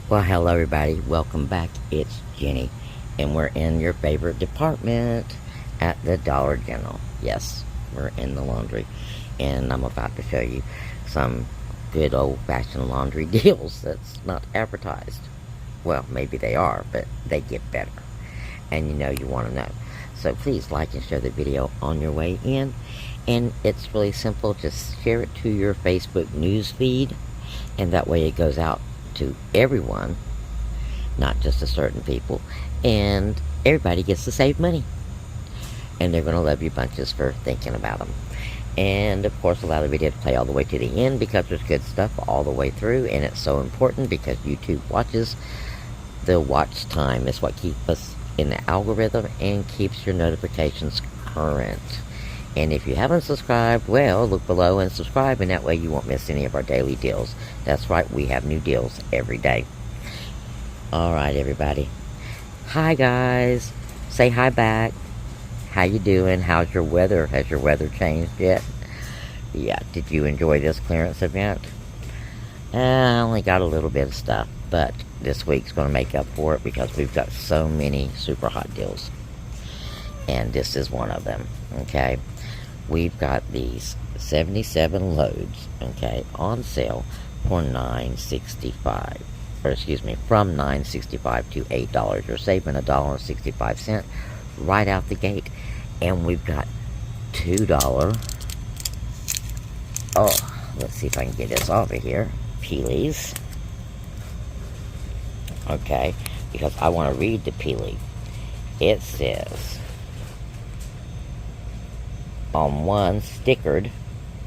Well, hello everybody. Welcome back. It's Jenny, and we're in your favorite department at the Dollar General. Yes, we're in the laundry, and I'm about to show you some good old-fashioned laundry deals that's not advertised. Well, maybe they are, but they get better, and you want to know. So please like and share the video on your way in, and it's really simple. Just share it to your Facebook news feed, and that way it goes out to everyone, not just to certain people, and everybody gets to save money. And they're going to love you bunches for thinking about them. And of course, allow the video to play all the way to the end, because there's good stuff all the way through, and it's so important because YouTube watches. The watch time is what keeps us in the algorithm and keeps your notifications current. And if you haven't subscribed, well, look below and subscribe, and that way you won't miss any of our daily deals. That's right, we have new deals every day. Alright, everybody. Hi, guys. Say hi back. How you doing? How's your weather? Has your weather changed yet? Yeah, did you enjoy this clearance event? I only got a little bit of stuff, but this week's going to make up for it because we've got so many super hot deals. And this is one of them, okay? We've got these 77 loads, okay, on sale for $9.65. Or excuse me, from $9.65 to $8. You're saving $1.65 right out the gate. And we've got $2. Oh, let's see if I can get this off of here. Peelies. Okay, because I want to read the peelie. It says, on one stickered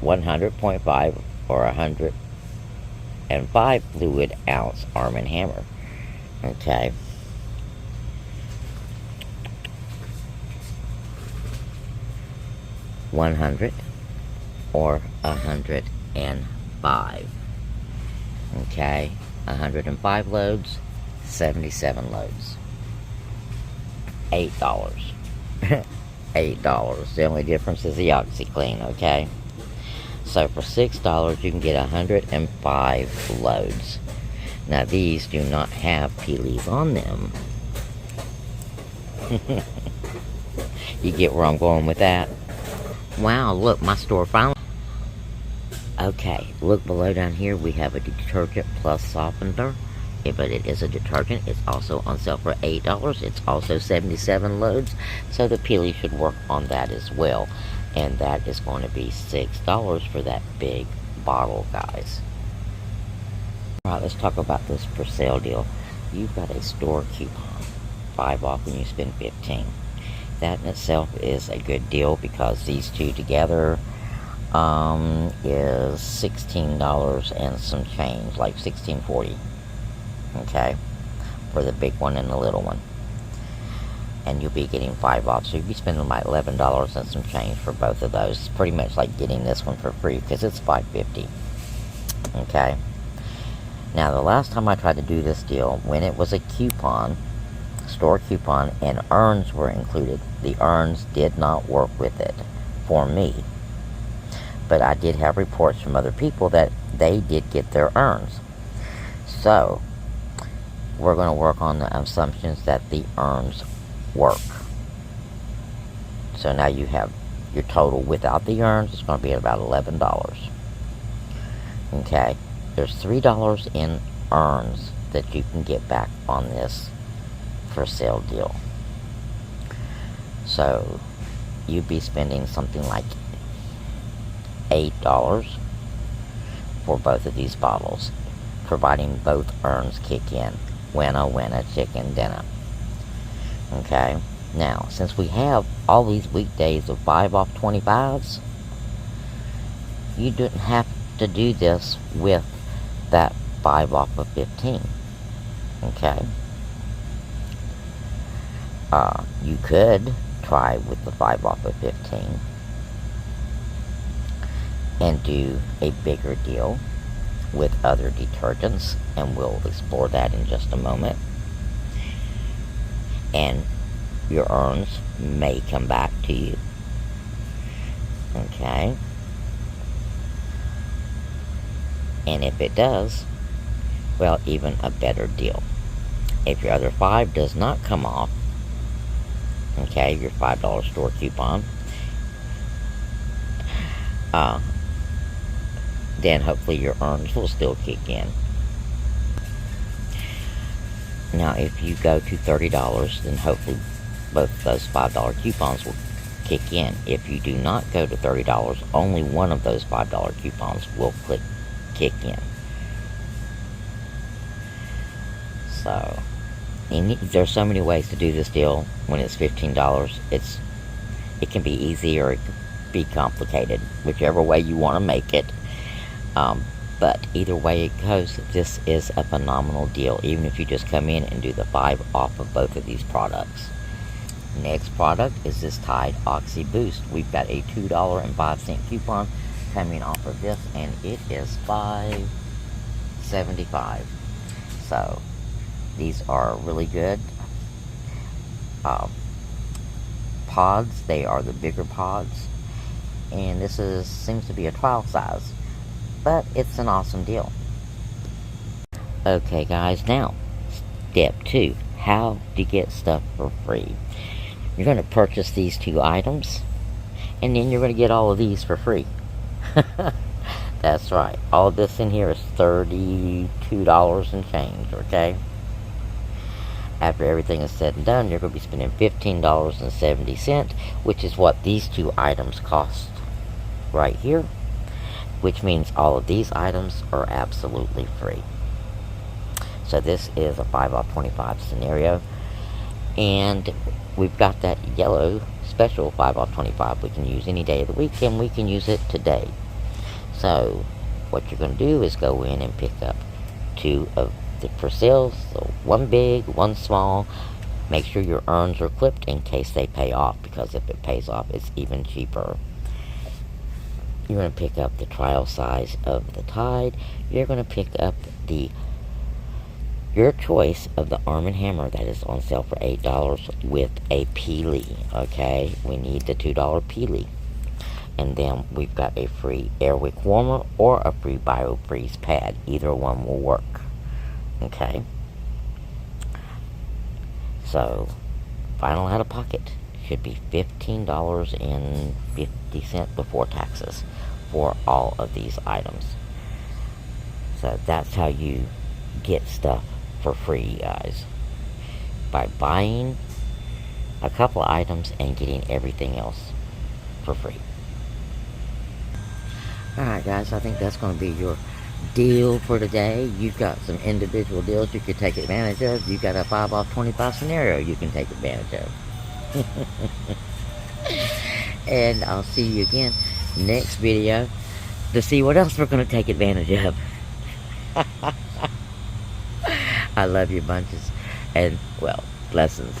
100.5 or 105 fluid ounce Arm & Hammer. Okay. $100 or 105. Okay. 105 loads, 77 loads. $8. $8. The only difference is the OxyClean, okay? So for $6, you can get 105 loads. Now these do not have peelies on them. You get where I'm going with that? Wow, look, my store finally... Okay, look below down here, we have a detergent plus softener. But it is a detergent. It's also on sale for $8. It's also 77 loads, so the peelie should work on that as well. And that is going to be $6 for that big bottle, guys. Alright, let's talk about this Persil deal. You've got a store coupon, 5 off when you spend 15. That in itself is a good deal because these two together is $16 and some change, like $16.40. Okay, for the big one and the little one, and you'll be getting 5 off, so you'll be spending about $11 and some change for both of those. It's pretty much like getting this one for free because it's $5.50. Okay, now the last time I tried to do this deal, when it was a coupon, store coupon, and earns were included, the earns did not work with it for me, but I did have reports from other people that they did get their earns. So we're going to work on the assumptions that the earns work. So now you have your total without the earns. It's going to be about $11. Okay, there's $3 in earns that you can get back on this for sale deal. So you'd be spending something like $8 for both of these bottles, providing both earns kick in. Winner, winner, chicken dinner. Okay, now since we have all these weekdays of 5 off 25s, you didn't have to do this with that 5 off of 15. Okay, you could try with the 5 off of 15 and do a bigger deal with other detergents, and we'll explore that in just a moment. And your earns may come back to you. Okay, And if it does, well, even a better deal. If your other 5 does not come off, okay, your $5 store coupon, then hopefully your earns will still kick in. Now, if you go to $30, then hopefully both those $5 coupons will kick in. If you do not go to $30, only one of those $5 coupons will kick in. So, there's so many ways to do this deal when it's $15. It can be easy or it can be complicated, whichever way you want to make it. But either way it goes, this is a phenomenal deal, even if you just come in and do the 5 off of both of these products. Next product is this Tide Oxy Boost. We've got a $2.05 coupon coming off of this, and it is $5.75. So, these are really good pods. They are the bigger pods, and this seems to be a trial size, but it's an awesome deal. Okay guys, now step 2, how to get stuff for free. You're going to purchase these 2 items, and then you're going to get all of these for free. That's right, all of this in here is $32 and change, okay? After everything is said and done, you're going to be spending $15.70, which is what these 2 items cost right here, which means all of these items are absolutely free. So this is a 5 off 25 scenario, and we've got that yellow special 5 off 25 we can use any day of the week, and we can use it today. So what you're going to do is go in and pick up 2 of the Persils, so 1 big, 1 small. Make sure your earns are clipped in case they pay off, because if it pays off, it's even cheaper. You're going to pick up the trial size of the Tide. You're going to pick up your choice of the Arm & Hammer that is on sale for $8 with a Peely, okay? We need the $2 Peely. And then we've got a free Airwick warmer or a free BioFreeze pad. Either one will work, okay? So, final out of pocket should be $15.50 before taxes for all of these items. So that's how you get stuff for free, you guys, by buying a couple of items and getting everything else for free. Alright guys, I think that's going to be your deal for today. You've got some individual deals you could take advantage of. You've got a 5 off 25 scenario you can take advantage of. And I'll see you again next video to see what else we're going to take advantage of. I love you bunches, and well, blessings.